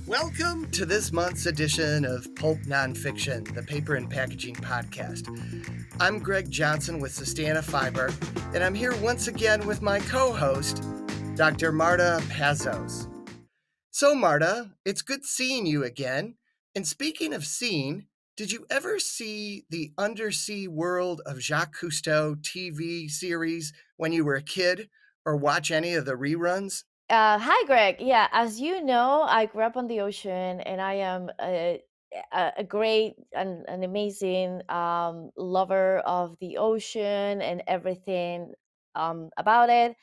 Welcome to this month's edition of Pulp Nonfiction, the paper and packaging podcast. I'm Greg Johnson with Sustana Fiber, and I'm here once again with my co-host, Dr. Marta Pazos. So, Marta, it's good seeing you again. And speaking of seeing, did you ever see the Undersea World of Jacques Cousteau TV series when you were a kid, or watch any of the reruns? Hi, Greg. Yeah, as you know, I grew up on the ocean, and I am a great and an amazing lover of the ocean and everything about it.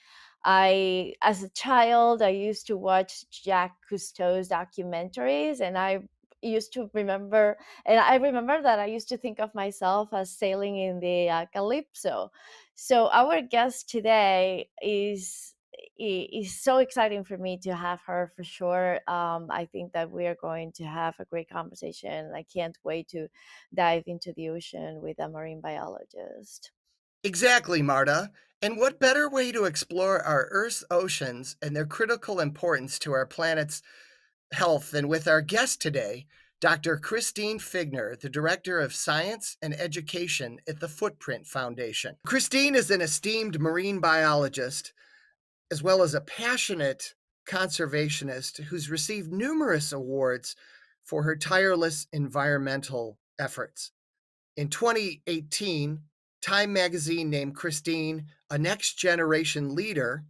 As a child, I used to watch Jacques Cousteau's documentaries, and I remember that I used to think of myself as sailing in the Calypso. So our guest today is so exciting for me to have her for sure. I think that we are going to have a great conversation. I can't wait to dive into the ocean with a marine biologist. Exactly, Marta. And what better way to explore our Earth's oceans and their critical importance to our planet's health than with our guest today, Dr. Christine Figner, the Director of Science and Education at the Footprint Foundation. Christine is an esteemed marine biologist as well as a passionate conservationist who's received numerous awards for her tireless environmental efforts. In 2018, Time magazine named Christine a next generation leader.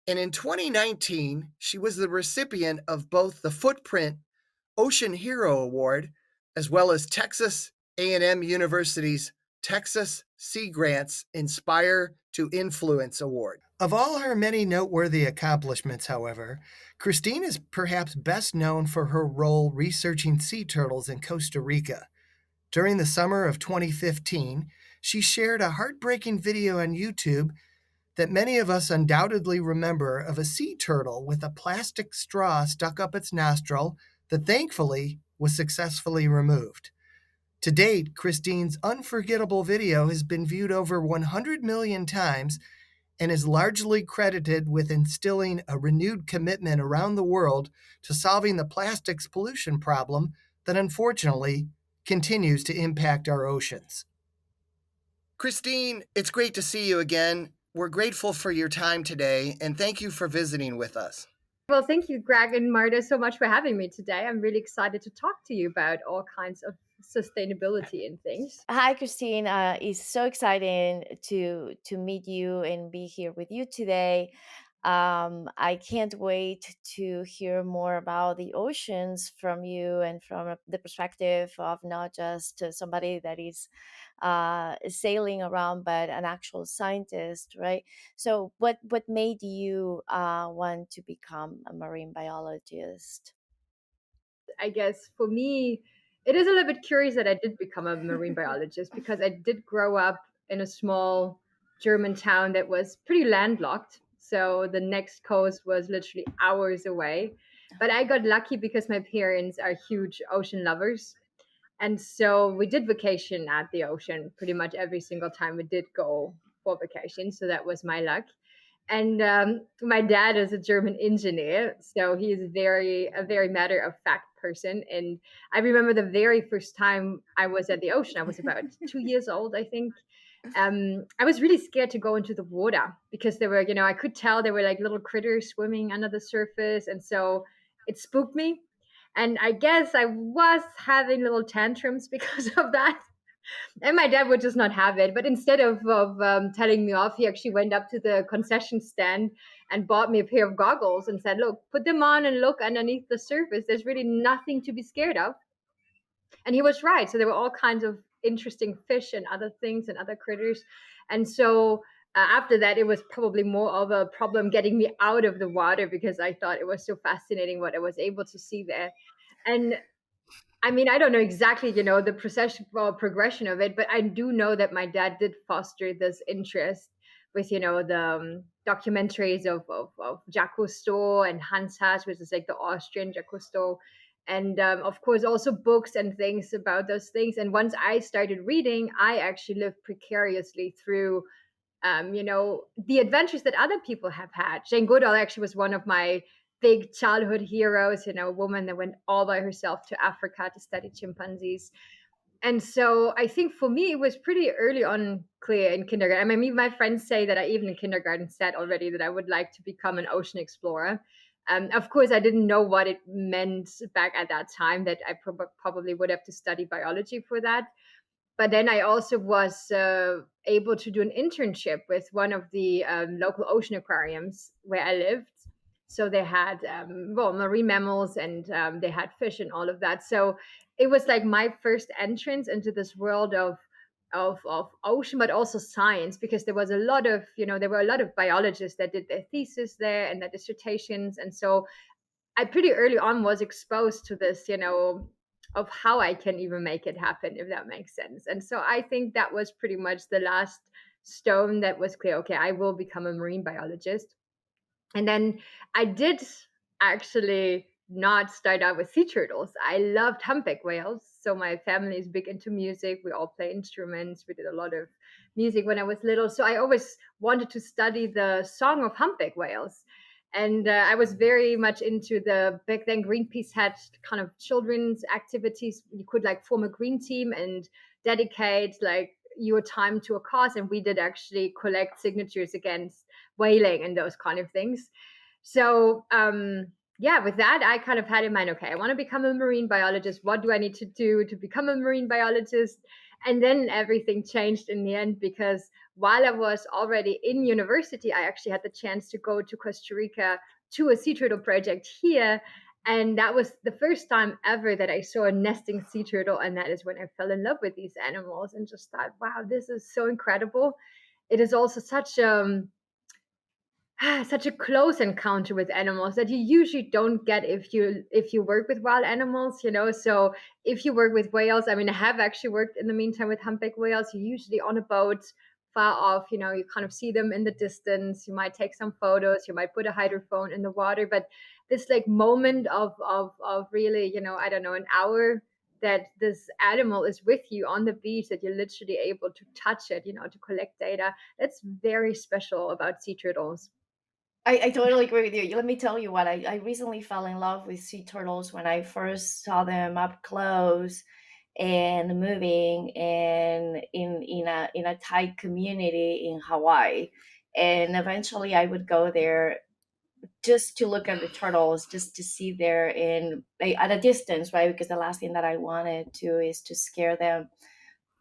And in 2019, she was the recipient of both the Footprint Ocean Hero Award as well as Texas A&M University's Texas Sea Grants Inspire to Influence Award. Of all her many noteworthy accomplishments, however, Christine is perhaps best known for her role researching sea turtles in Costa Rica. During the summer of 2015, she shared a heartbreaking video on YouTube that many of us undoubtedly remember of a sea turtle with a plastic straw stuck up its nostril that thankfully was successfully removed. To date, Christine's unforgettable video has been viewed over 100 million times and is largely credited with instilling a renewed commitment around the world to solving the plastics pollution problem that unfortunately continues to impact our oceans. Christine, it's great to see you again. We're grateful for your time today, and thank you for visiting with us. Well, thank you, Greg and Marta, so much for having me today. I'm really excited to talk to you about all kinds of sustainability and things. Hi, Christine. It's so exciting to meet you and be here with you today. I can't wait to hear more about the oceans from you and from the perspective of not just somebody that is sailing around, but an actual scientist, right? So, what made you want to become a marine biologist? I guess for me, it is a little bit curious that I did become a marine biologist because I did grow up in a small German town that was pretty landlocked. So the next coast was literally hours away. But I got lucky because my parents are huge ocean lovers. And so we did vacation at the ocean pretty much every single time we did go for vacation. So that was my luck. And my dad is a German engineer, so he is a very matter of fact person. And I remember the very first time I was at the ocean. I was about 2 years old, I think. I was really scared to go into the water because there were, I could tell there were like little critters swimming under the surface, and so it spooked me. And I guess I was having little tantrums because of that. And my dad would just not have it. But instead of telling me off, he actually went up to the concession stand and bought me a pair of goggles and said, "Look, put them on and look underneath the surface. There's really nothing to be scared of." And he was right. So there were all kinds of interesting fish and other things and other critters. And so after that, it was probably more of a problem getting me out of the water because I thought it was so fascinating what I was able to see there. And I mean, I don't know exactly, the procession or progression of it, but I do know that my dad did foster this interest with, the documentaries of Jacques Cousteau and Hans Haas, which is like the Austrian Jacques Cousteau. And of course, also books and things about those things. And once I started reading, I actually lived precariously through, the adventures that other people have had. Jane Goodall actually was one of my big childhood heroes, a woman that went all by herself to Africa to study chimpanzees. And so I think for me, it was pretty early on clear in kindergarten. I mean, my friends say that I even in kindergarten said already that I would like to become an ocean explorer. Of course, I didn't know what it meant back at that time, that I probably would have to study biology for that. But then I also was able to do an internship with one of the local ocean aquariums where I lived. So they had well, marine mammals, and they had fish and all of that. So it was like my first entrance into this world of ocean, but also science, because there was a lot of, there were a lot of biologists that did their thesis there and their dissertations. And so I pretty early on was exposed to this, of how I can even make it happen, if that makes sense. And so I think that was pretty much the last stone that was clear. Okay, I will become a marine biologist. And then I did actually not start out with sea turtles. I loved humpback whales. So my family is big into music. We all play instruments. We did a lot of music when I was little. So I always wanted to study the song of humpback whales. And I was very much into the back then Greenpeace had kind of children's activities. You could like form a green team and dedicate like your time to a cause. And we did actually collect signatures against whaling and those kind of things. So yeah, with that, I kind of had in mind, okay, I want to become a marine biologist. What do I need to do to become a marine biologist? And then everything changed in the end, because while I was already in university, I actually had the chance to go to Costa Rica to a sea turtle project here. And that was the first time ever that I saw a nesting sea turtle. And that is when I fell in love with these animals and just thought, wow, this is so incredible. It is also such such a close encounter with animals that you usually don't get if you work with wild animals, so if you work with whales, I mean, I have actually worked in the meantime with humpback whales. You're usually on a boat far off, you kind of see them in the distance. You might take some photos, you might put a hydrophone in the water, but this like moment of really, I don't know, an hour that this animal is with you on the beach, that you're literally able to touch it, to collect data. That's very special about sea turtles. I totally agree with you. Let me tell you what, I recently fell in love with sea turtles when I first saw them up close and moving and in a tight community in Hawaii. And eventually I would go there just to look at the turtles, just to see there in at a distance, right? Because the last thing that I wanted to is to scare them,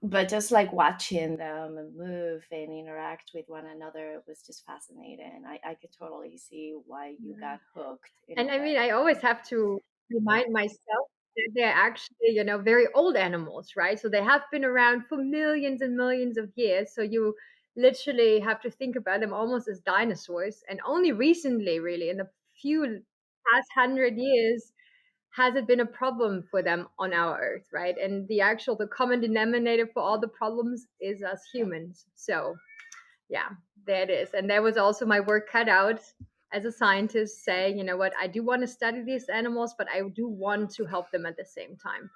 but just like watching them move and interact with one another was just fascinating. I could totally see why you got hooked in And a I mean, way. I always have to remind myself that they're actually, very old animals, right? So they have been around for millions and millions of years. So you literally have to think about them almost as dinosaurs. And only recently, really, in the few past 100 years, has it been a problem for them on our earth, right? And the common denominator for all the problems is us humans. So yeah, there it is. And there was also my work cut out as a scientist, saying, you know what, I do want to study these animals, but I do want to help them at the same time.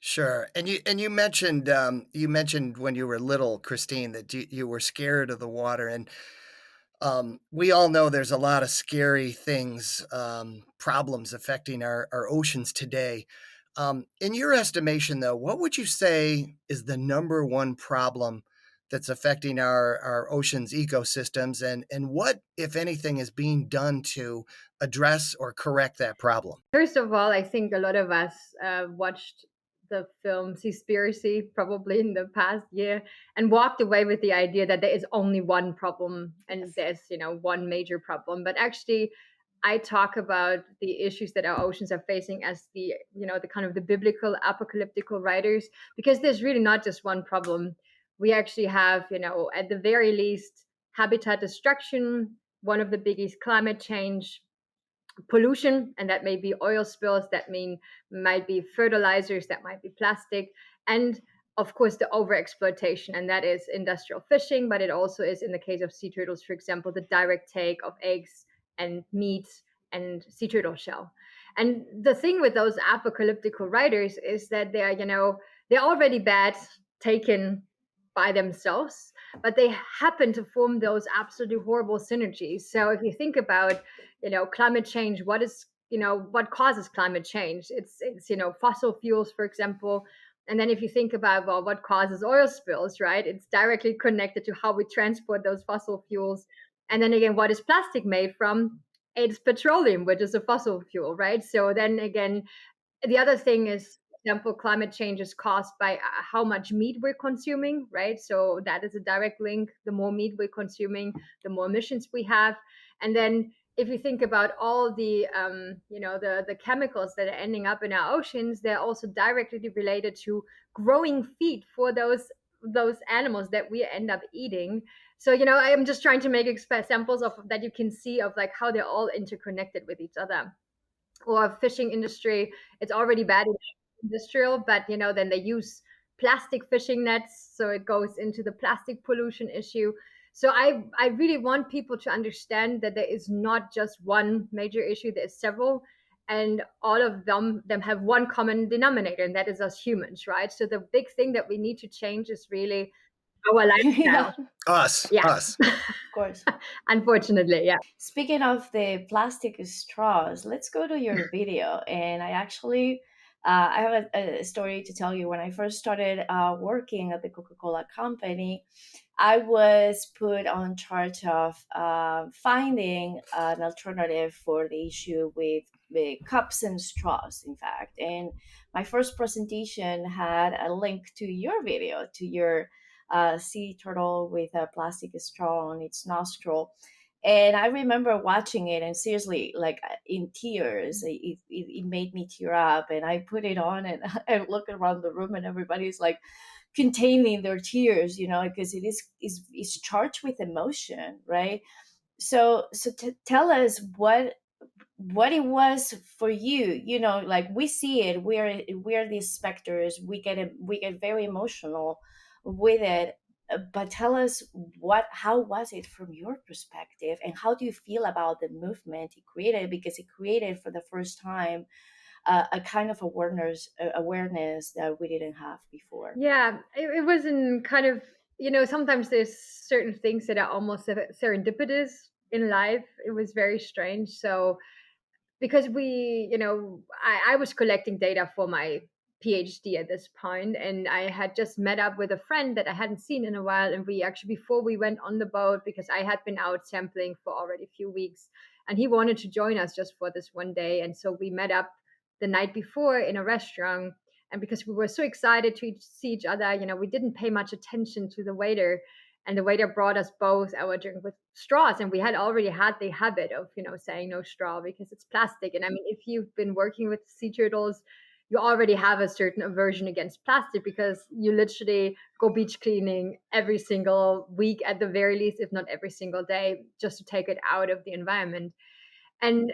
Sure. And you mentioned when you were little, Christine, that you were scared of the water, and we all know there's a lot of scary things, problems affecting our oceans today. In your estimation, though, what would you say is the number one problem that's affecting our oceans ecosystems, and what, if anything, is being done to address or correct that problem? First of all, I think a lot of us watched the film Seaspiracy probably in the past year and walked away with the idea that there is only one problem and Yes. there's, one major problem. But actually, I talk about the issues that our oceans are facing as the kind of the biblical apocalyptical writers, because there's really not just one problem. We actually have, at the very least, habitat destruction, one of the biggest, climate change, pollution, and that may be oil spills, that might be fertilizers, that might be plastic, and of course the overexploitation, and that is industrial fishing, but it also is, in the case of sea turtles, for example, the direct take of eggs and meat and sea turtle shell. And the thing with those apocalyptical writers is that they're already bad taken by themselves, but they happen to form those absolutely horrible synergies. So if you think about, climate change, what causes climate change? It's fossil fuels, for example. And then if you think about, well, what causes oil spills, right? It's directly connected to how we transport those fossil fuels. And then again, what is plastic made from? It's petroleum, which is a fossil fuel, right? So then again, the other thing is, for example, climate change is caused by how much meat we're consuming, right? So that is a direct link. The more meat we're consuming, the more emissions we have. And then if you think about all the the chemicals that are ending up in our oceans, they're also directly related to growing feed for those animals that we end up eating. So I am just trying to make examples of that you can see of like how they're all interconnected with each other. Or fishing industry, it's already bad in industrial, but then they use plastic fishing nets, so it goes into the plastic pollution issue. So I really want people to understand that there is not just one major issue, there's several, and all of them have one common denominator, and that is us humans, right? So the big thing that we need to change is really our Yeah, lifestyle. Us, Yeah. us. of course. Unfortunately, yeah. Speaking of the plastic straws, let's go to your video. And I have a story to tell you. When I first started working at the Coca-Cola company, I was put on charge of finding an alternative for the issue with the cups and straws, in fact. And my first presentation had a link to your video, to your sea turtle with a plastic straw on its nostril. And I remember watching it and seriously, like in tears, it made me tear up. And I put it on and I look around the room and everybody's like containing their tears, because is charged with emotion, right? So tell us what it was for you. Like we see it, we're these specters, we get very emotional with it. But tell us, how was it from your perspective, and how do you feel about the movement it created, because it created for the first time a kind of awareness that we didn't have before. Yeah, it was in kind of, sometimes there's certain things that are almost serendipitous in life. It was very strange. So, because I was collecting data for my PhD at this point, and I had just met up with a friend that I hadn't seen in a while. And we actually, before we went on the boat, because I had been out sampling for already a few weeks, and he wanted to join us just for this one day. And so we met up the night before in a restaurant. And because we were so excited to see each other, we didn't pay much attention to the waiter. And the waiter brought us both our drink with straws, and we had already had the habit of saying no straw because it's plastic. And I mean, if you've been working with sea turtles, you already have a certain aversion against plastic, because you literally go beach cleaning every single week at the very least, if not every single day, just to take it out of the environment. And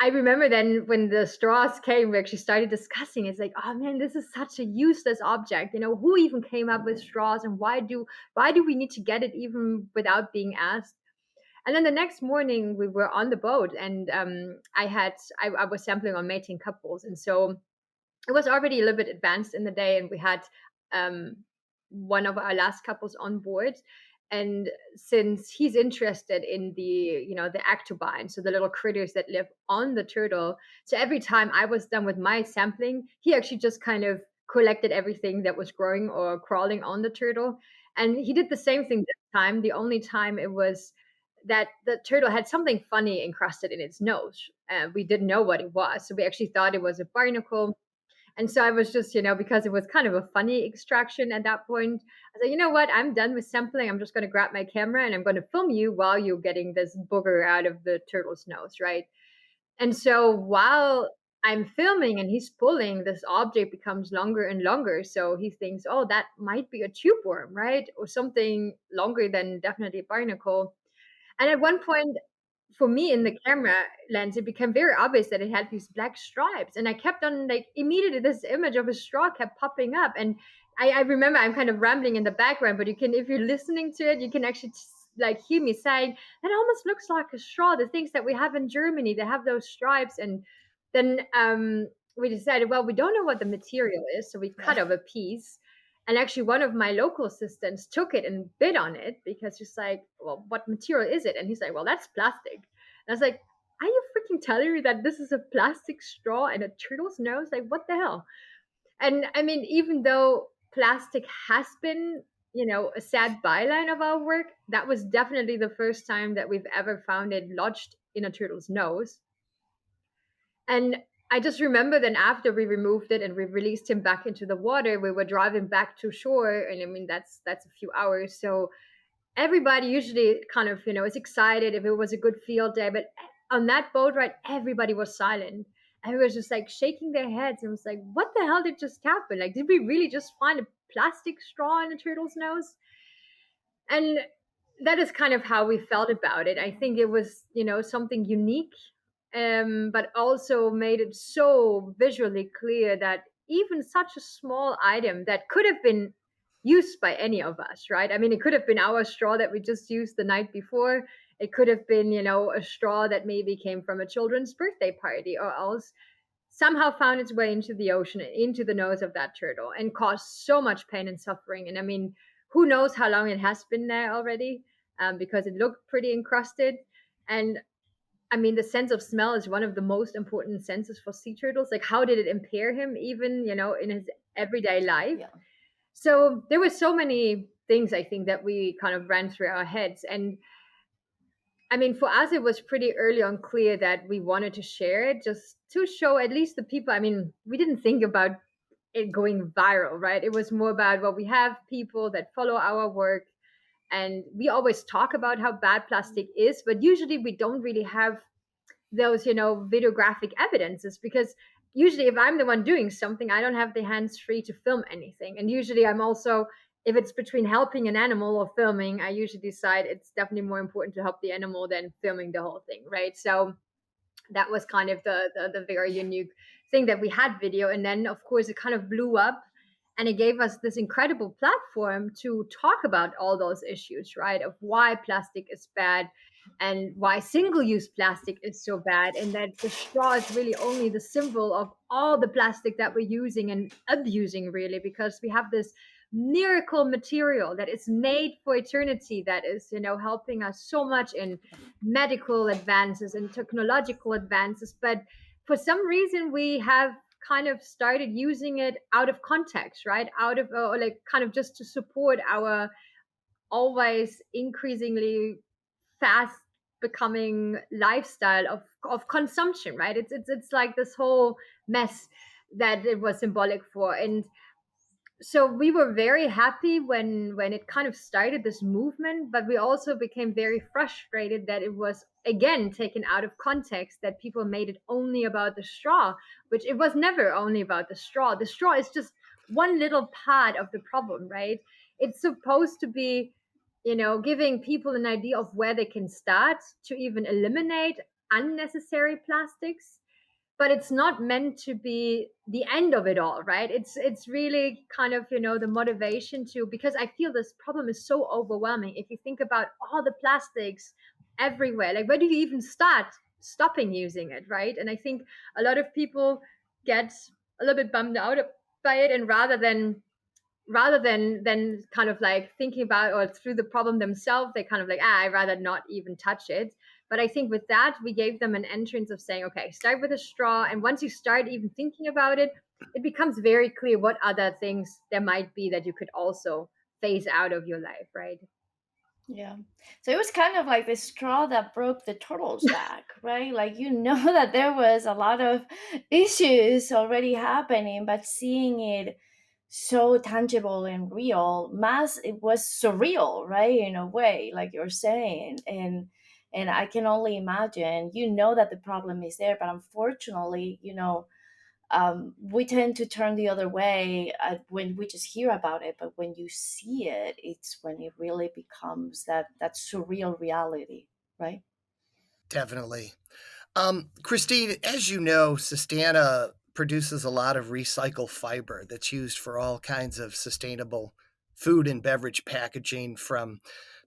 I remember then when the straws came, we actually started discussing. It's like, oh man, this is such a useless object. Who even came up with straws, and why do we need to get it even without being asked? And then the next morning we were on the boat, and I was sampling on mating couples, and so it was already a little bit advanced in the day, and we had um, one of our last couples on board. And since he's interested in the actobine, so the little critters that live on the turtle, so every time I was done with my sampling, he actually just kind of collected everything that was growing or crawling on the turtle. And he did the same thing this time. The only time it was that the turtle had something funny encrusted in its nose. We didn't know what it was, so we actually thought it was a barnacle. And so I was just, because it was kind of a funny extraction at that point, I said, you know what? I'm done with sampling. I'm just going to grab my camera and I'm going to film you while you're getting this booger out of the turtle's nose, right? And so while I'm filming and he's pulling, this object becomes longer and longer. So he thinks, oh, that might be a tube worm, right? Or something longer than definitely a barnacle. And at one point, for me in the camera lens, it became very obvious that it had these black stripes. And I kept on, like, immediately this image of a straw kept popping up. And I remember I'm kind of rambling in the background, but if you're listening to it, you can actually like hear me saying, that almost looks like a straw. The things that we have in Germany, they have those stripes. And then we decided, well, we don't know what the material is. So we cut off a piece. And actually, one of my local assistants took it and bit on it because she's like, "Well, what material is it?" And he's like, "Well, that's plastic." And I was like, "Are you freaking telling me that this is a plastic straw and a turtle's nose? Like, what the hell?" And I mean, even though plastic has been, a sad byline of our work, that was definitely the first time that we've ever found it lodged in a turtle's nose. And I just remember then after we removed it and we released him back into the water, we were driving back to shore, and I mean that's a few hours. So everybody usually kind of, is excited if it was a good field day, but on that boat ride, everybody was silent. Everybody was just like shaking their heads and was like, "What the hell did just happen? Like, did we really just find a plastic straw in a turtle's nose?" And that is kind of how we felt about it. I think it was, something unique, but also made it so visually clear that even such a small item that could have been used by any of us, right? I mean, it could have been our straw that we just used the night before. It could have been, a straw that maybe came from a children's birthday party or else somehow found its way into the ocean, into the nose of that turtle, and caused so much pain and suffering. And I mean, who knows how long it has been there already, because it looked pretty encrusted. And I mean, the sense of smell is one of the most important senses for sea turtles. Like, how did it impair him, even, in his everyday life? Yeah. So there were so many things I think that we kind of ran through our heads. And I mean, for us, it was pretty early on clear that we wanted to share it just to show at least the people. I mean, we didn't think about it going viral, right? It was more about, well, we have people that follow our work, and we always talk about how bad plastic is, but usually we don't really have those, videographic evidences, because usually if I'm the one doing something, I don't have the hands free to film anything. And usually I'm also, if it's between helping an animal or filming, I usually decide it's definitely more important to help the animal than filming the whole thing, right? So that was kind of the very unique thing, that we had video. And then of course it kind of blew up, and it gave us this incredible platform to talk about all those issues, right, of why plastic is bad and why single-use plastic is so bad, and that the straw is really only the symbol of all the plastic that we're using and abusing, really, because we have this miracle material that is made for eternity, that is, helping us so much in medical advances and technological advances. But for some reason, we have kind of started using it out of context, right? Out of, or like kind of just to support our always increasingly fast becoming lifestyle of consumption, right? It's like this whole mess that it was symbolic for. And so we were very happy when it kind of started this movement, but we also became very frustrated that it was again taken out of context, that people made it only about the straw, which it was never only about the straw. The straw is just one little part of the problem, right? It's supposed to be, giving people an idea of where they can start to even eliminate unnecessary plastics, but it's not meant to be the end of it all, right? It's really kind of, the motivation to, because I feel this problem is so overwhelming. If you think about all the plastics everywhere, like, where do you even start stopping using it, right? And I think a lot of people get a little bit bummed out by it, and rather than kind of like thinking about or through the problem themselves, they kind of like, I'd rather not even touch it. But I think with that, we gave them an entrance of saying, okay, start with a straw, and once you start even thinking about it, it becomes very clear what other things there might be that you could also phase out of your life, right? Yeah. So it was kind of like the straw that broke the turtle's back, right? Like, that there was a lot of issues already happening, but seeing it so tangible and real, mass, it was surreal, right? In a way, like you're saying. And I can only imagine, that the problem is there, but unfortunately, we tend to turn the other way when we just hear about it, but when you see it, it's when it really becomes that surreal reality, right? Definitely. Christine, as you know, Sistana produces a lot of recycled fiber that's used for all kinds of sustainable food and beverage packaging, from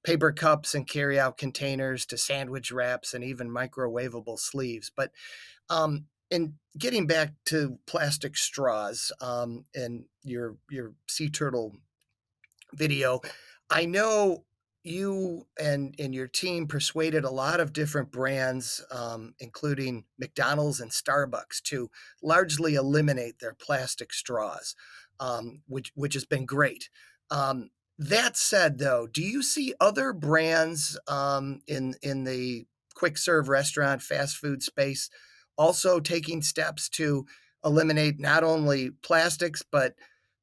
paper cups and carry-out containers to sandwich wraps and even microwavable sleeves. But and getting back to plastic straws, and your sea turtle video. I know you and your team persuaded a lot of different brands, including McDonald's and Starbucks, to largely eliminate their plastic straws, which has been great. That said, though, do you see other brands in the quick serve restaurant fast food space also taking steps to eliminate not only plastics but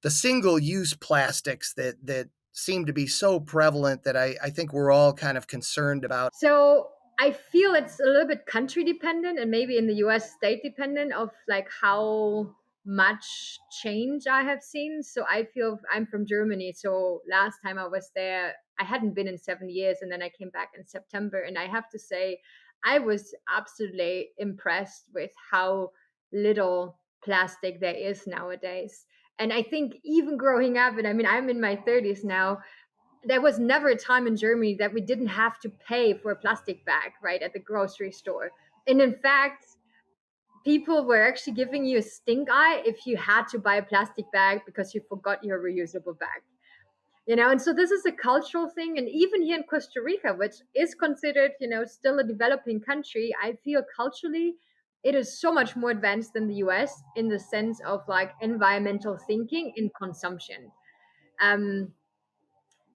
the single-use plastics that seem to be so prevalent that I think we're all kind of concerned about? So I feel it's a little bit country dependent and maybe in the US state dependent of like how much change I have seen. So I feel I'm from Germany. So last time I was there, I hadn't been in 7 years and then I came back in September. And I have to say, I was absolutely impressed with how little plastic there is nowadays. And I think even growing up, and I mean, I'm in my 30s now, there was never a time in Germany that we didn't have to pay for a plastic bag, right, at the grocery store. And in fact, people were actually giving you a stink eye if you had to buy a plastic bag because you forgot your reusable bag. And so this is a cultural thing. And even here in Costa Rica, which is considered, still a developing country, I feel culturally it is so much more advanced than the US in the sense of like environmental thinking in consumption. Um,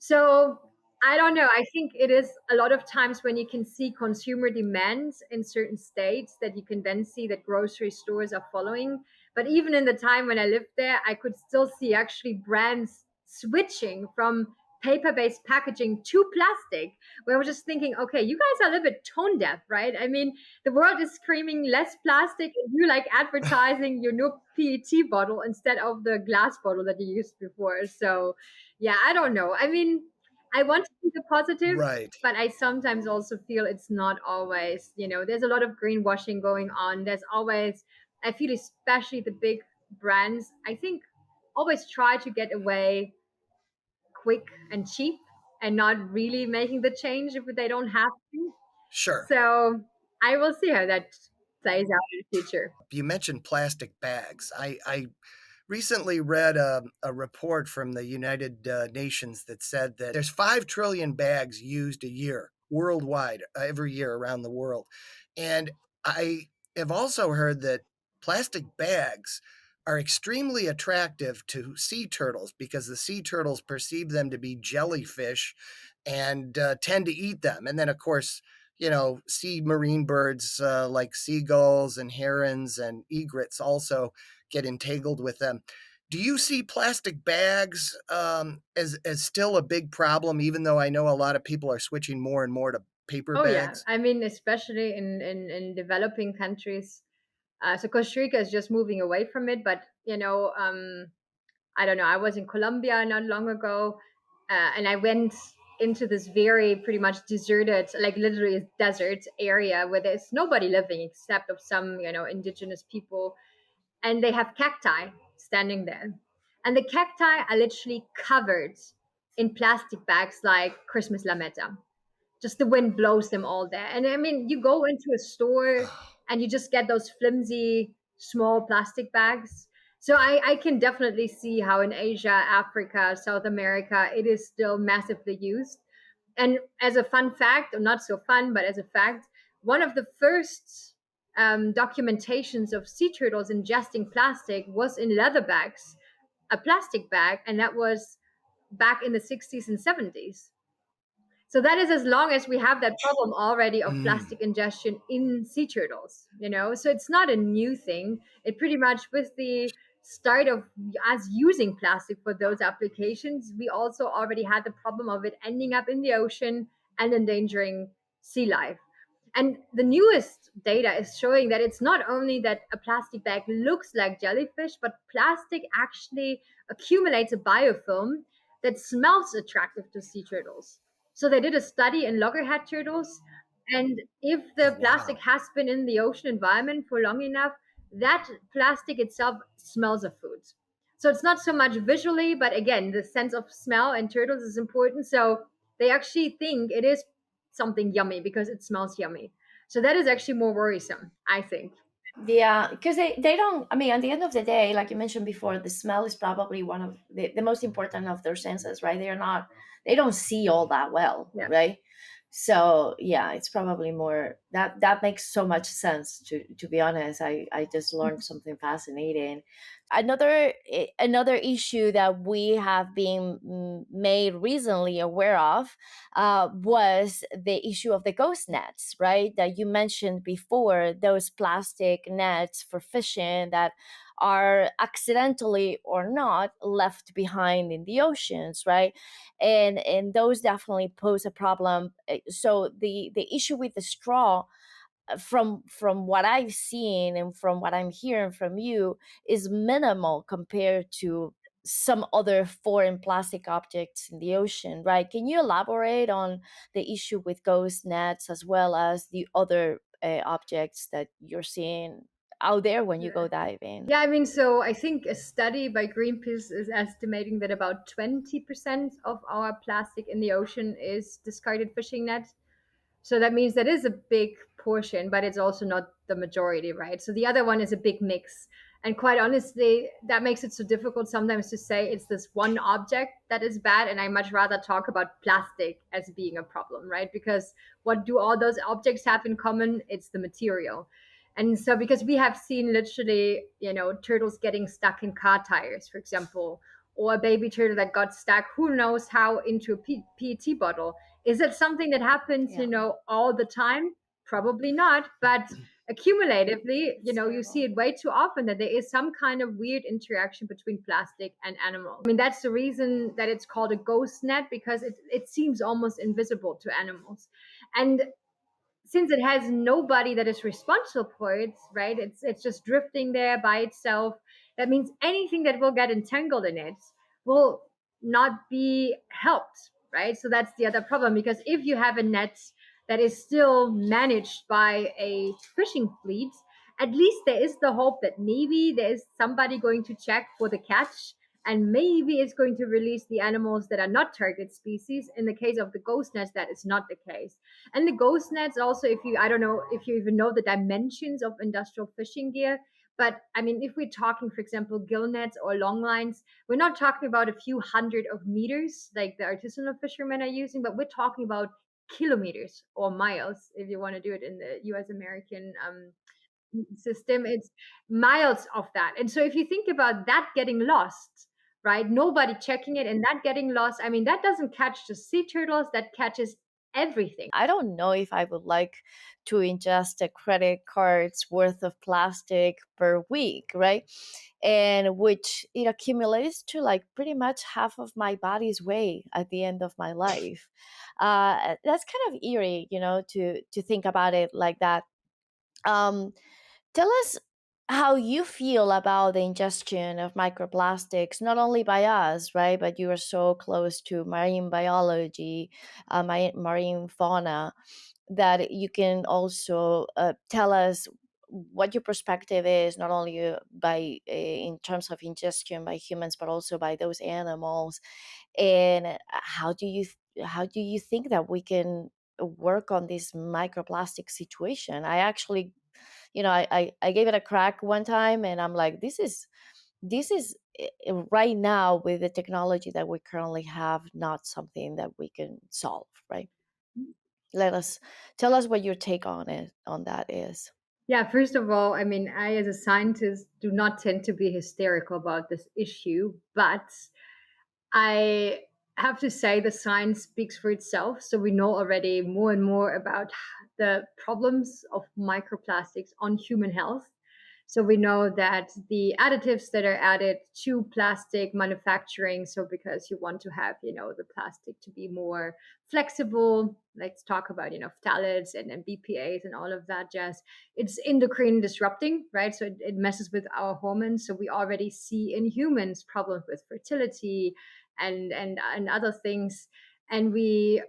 so I don't know. I think it is a lot of times when you can see consumer demands in certain states that you can then see that grocery stores are following. But even in the time when I lived there, I could still see actually brands switching from paper-based packaging to plastic, where I was just thinking, okay, you guys are a little bit tone deaf, right? I mean, the world is screaming less plastic, and you like advertising your new PET bottle instead of the glass bottle that you used before. So yeah, I don't know. I mean, I want to see the positive, Right. but I sometimes also feel it's not always, there's a lot of greenwashing going on. There's always, I feel, especially the big brands, I think, always try to get away quick and cheap and not really making the change if they don't have to. Sure. So I will see how that plays out in the future. You mentioned plastic bags. I recently read a report from the United Nations that said that there's 5 trillion bags used a year worldwide, every year around the world. And I have also heard that plastic bags are extremely attractive to sea turtles because the sea turtles perceive them to be jellyfish and tend to eat them. And then, of course, sea marine birds like seagulls and herons and egrets also get entangled with them. Do you see plastic bags as still a big problem, even though I know a lot of people are switching more and more to paper Oh yeah, bags? I mean, especially in developing countries. So Costa Rica is just moving away from it, but I don't know. I was in Colombia not long ago, and I went into this very pretty much deserted, like literally a desert area where there's nobody living except of some indigenous people, and they have cacti standing there, and the cacti are literally covered in plastic bags like Christmas lametta. Just the wind blows them all there. And I mean, you go into a store and you just get those flimsy small plastic bags. So I can definitely see how in Asia, Africa, South America, it is still massively used. And as a fun fact, or not so fun, but as a fact, one of the first documentations of sea turtles ingesting plastic was in leather bags, a plastic bag, and that was back in the 60s and 70s. So that is as long as we have that problem already of Mm, plastic ingestion in sea turtles. So it's not a new thing. It pretty much with the start of us using plastic for those applications, we also already had the problem of it ending up in the ocean and endangering sea life. And the newest data is showing that it's not only that a plastic bag looks like jellyfish, but plastic actually accumulates a biofilm that smells attractive to sea turtles. So they did a study in loggerhead turtles, and if the plastic wow. has been in the ocean environment for long enough, that plastic itself smells of food. So it's not so much visually, but again, the sense of smell in turtles is important. So they actually think it is something yummy because it smells yummy. So that is actually more worrisome, I think. Yeah, because they don't, I mean, at the end of the day, like you mentioned before, the smell is probably one of the most important of their senses, right? They don't see all that well, Yeah. right? So yeah, it's probably more that makes so much sense to be honest. I just learned something fascinating. Another issue that we have been made recently aware of was the issue of the ghost nets, right? That you mentioned before, those plastic nets for fishing that are accidentally or not left behind in the oceans, right? And those definitely pose a problem. So the issue with the straw, from what I've seen and from what I'm hearing from you, is minimal compared to some other foreign plastic objects in the ocean, right? Can you elaborate on the issue with ghost nets as well as the other objects that you're seeing out there when you Yeah. go diving? Yeah, I mean, so I think a study by Greenpeace is estimating that about 20% of our plastic in the ocean is discarded fishing nets. So that means that is a big portion, but it's also not the majority, right? So the other one is a big mix. And quite honestly, that makes it so difficult sometimes to say it's this one object that is bad. And I much rather talk about plastic as being a problem, right? Because what do all those objects have in common? It's the material. And so, because we have seen literally, turtles getting stuck in car tires, for example, or a baby turtle that got stuck, who knows how, into a PET bottle. Is it something that happens, Yeah, all the time? Probably not. But accumulatively, it's you see terrible. it way too often that there is some kind of weird interaction between plastic and animals. I mean, that's the reason that it's called a ghost net, because it seems almost invisible to animals. And since it has nobody that is responsible for it, right? It's just drifting there by itself. That means anything that will get entangled in it will not be helped, right? So that's the other problem, because if you have a net that is still managed by a fishing fleet, at least there is the hope that maybe there is somebody going to check for the catch, and maybe it's going to release the animals that are not target species. In the case of the ghost nets, that is not the case. And the ghost nets also, if you, I don't know if you even know the dimensions of industrial fishing gear, but I mean, if we're talking, for example, gill nets or long lines, we're not talking about a few hundred of meters like the artisanal fishermen are using, but we're talking about kilometers or miles if you want to do it in the US American system. It's miles of that. And so if you think about that getting lost, right, nobody checking it and that getting lost, I mean, that doesn't catch the sea turtles, that catches everything. I don't know if I would like to ingest a credit card's worth of plastic per week, right? And which it accumulates to like pretty much half of my body's weight at the end of my life. That's kind of eerie, to think about it like that. Um, Tell us how you feel about the ingestion of microplastics, not only by us, right? But you are so close to marine biology, marine fauna, that you can also tell us what your perspective is, not only in terms of ingestion by humans, but also by those animals, and how do you think that we can work on this microplastic situation? I actually, I gave it a crack one time, and I'm like, this is right now with the technology that we currently have, not something that we can solve, right? Let us Tell us what your take on that is. Yeah, first of all, I mean, I as a scientist do not tend to be hysterical about this issue, but I have to say the science speaks for itself. So we know already more and more about the problems of microplastics on human health. So we know that the additives that are added to plastic manufacturing, so because you want to have, the plastic to be more flexible, let's talk about, phthalates and BPAs and all of that jazz. It's endocrine disrupting, right? So it messes with our hormones. So we already see in humans problems with fertility and other things. And we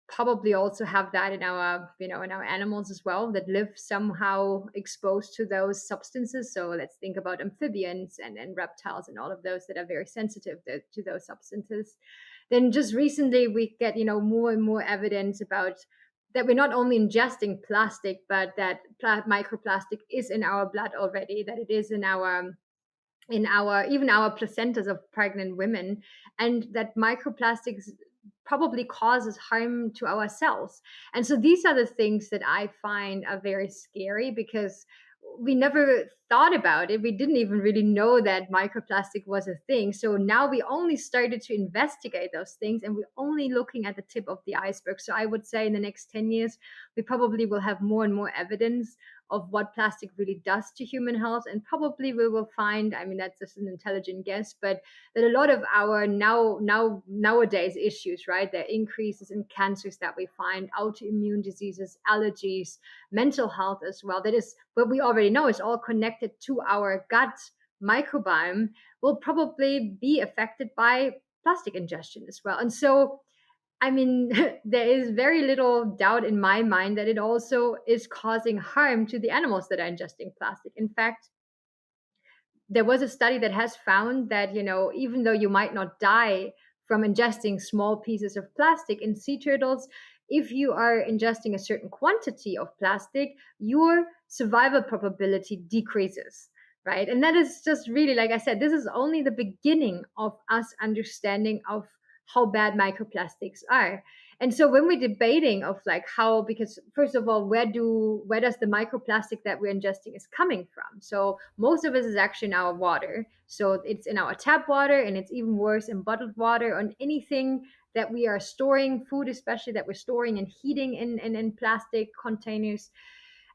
probably also have that in our, in our animals as well, that live somehow exposed to those substances. So let's think about amphibians and reptiles and all of those that are very sensitive to those substances. Then just recently we get, more and more evidence about that we're not only ingesting plastic, but that microplastic is in our blood already, that it is in our even our placentas of pregnant women, and that microplastics probably causes harm to our cells. And so these are the things that I find are very scary, because we never thought about it. We didn't even really know that microplastic was a thing. So now we only started to investigate those things, and we're only looking at the tip of the iceberg. So I would say in the next 10 years, we probably will have more and more evidence of what plastic really does to human health. And probably we will find, I mean, that's just an intelligent guess, but that a lot of our nowadays issues, right, the increases in cancers that we find, autoimmune diseases, allergies, mental health as well, that is what we already know is all connected to our gut microbiome, will probably be affected by plastic ingestion as well. And so, I mean, there is very little doubt in my mind that it also is causing harm to the animals that are ingesting plastic. In fact, there was a study that has found that, even though you might not die from ingesting small pieces of plastic in sea turtles, if you are ingesting a certain quantity of plastic, your survival probability decreases, right? And that is just really, like I said, this is only the beginning of us understanding of how bad microplastics are. And so when we're debating of like how, because first of all, where does the microplastic that we're ingesting is coming from? So most of it is actually in our water. So it's in our tap water, and it's even worse in bottled water, on anything that we are storing, food especially, that we're storing and heating in plastic containers.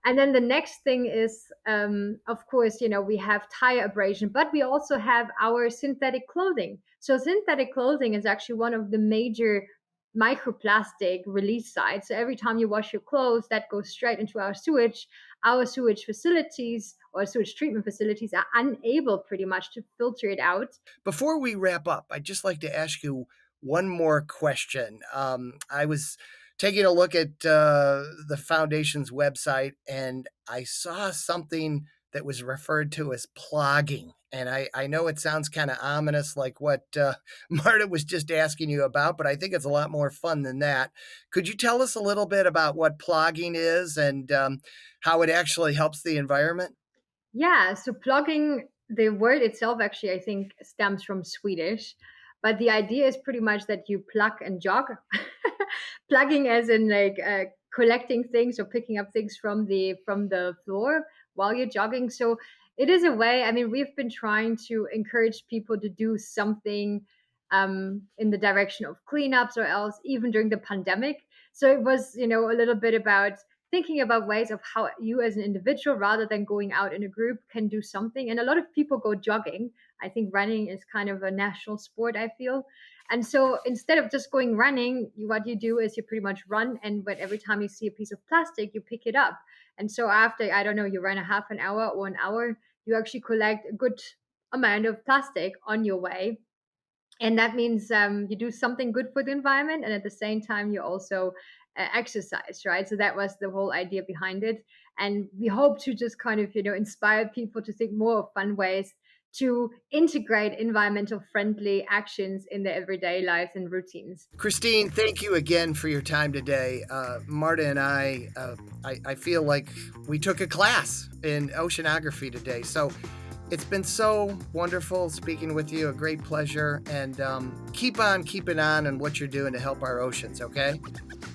And then the next thing is, of course, we have tire abrasion, but we also have our synthetic clothing. So synthetic clothing is actually one of the major microplastic release sites. So every time you wash your clothes, that goes straight into our sewage. Our sewage facilities or sewage treatment facilities are unable pretty much to filter it out. Before we wrap up, I'd just like to ask you one more question. I was taking a look at the foundation's website, and I saw something that was referred to as plogging. And I know it sounds kind of ominous, like what Marta was just asking you about, but I think it's a lot more fun than that. Could you tell us a little bit about what plogging is and how it actually helps the environment? Yeah, so plugging, the word itself actually, I think, stems from Swedish, but the idea is pretty much that you plug and jog. Plugging as in like collecting things or picking up things from the floor while you're jogging. So it is a way. I mean, we've been trying to encourage people to do something in the direction of cleanups or else, even during the pandemic. So it was, a little bit about thinking about ways of how you as an individual, rather than going out in a group, can do something. And a lot of people go jogging. I think running is kind of a national sport, I feel. And so instead of just going running, what you do is you pretty much run, and but every time you see a piece of plastic, you pick it up. And so after, I don't know, you run a half an hour or an hour, you actually collect a good amount of plastic on your way. And that means you do something good for the environment, and at the same time you also exercise, right? So that was the whole idea behind it. And we hope to just kind of inspire people to think more of fun ways to integrate environmental friendly actions in their everyday lives and routines. Christine, thank you again for your time today. Marta and I feel like we took a class in oceanography today. So it's been so wonderful speaking with you, a great pleasure, and keep on keeping on what you're doing to help our oceans, okay?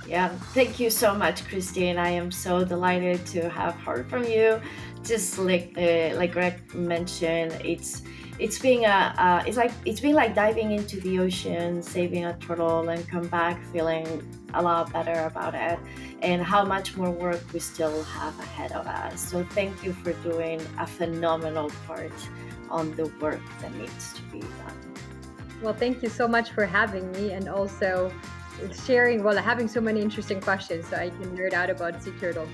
Yeah, thank you so much, Christine. I am so delighted to have heard from you. Just like Greg mentioned, it's being it's been like diving into the ocean, saving a turtle, and come back feeling a lot better about it, and how much more work we still have ahead of us. So thank you for doing a phenomenal part on the work that needs to be done. Well, thank you so much for having me, and also having so many interesting questions so I can nerd out about sea turtles.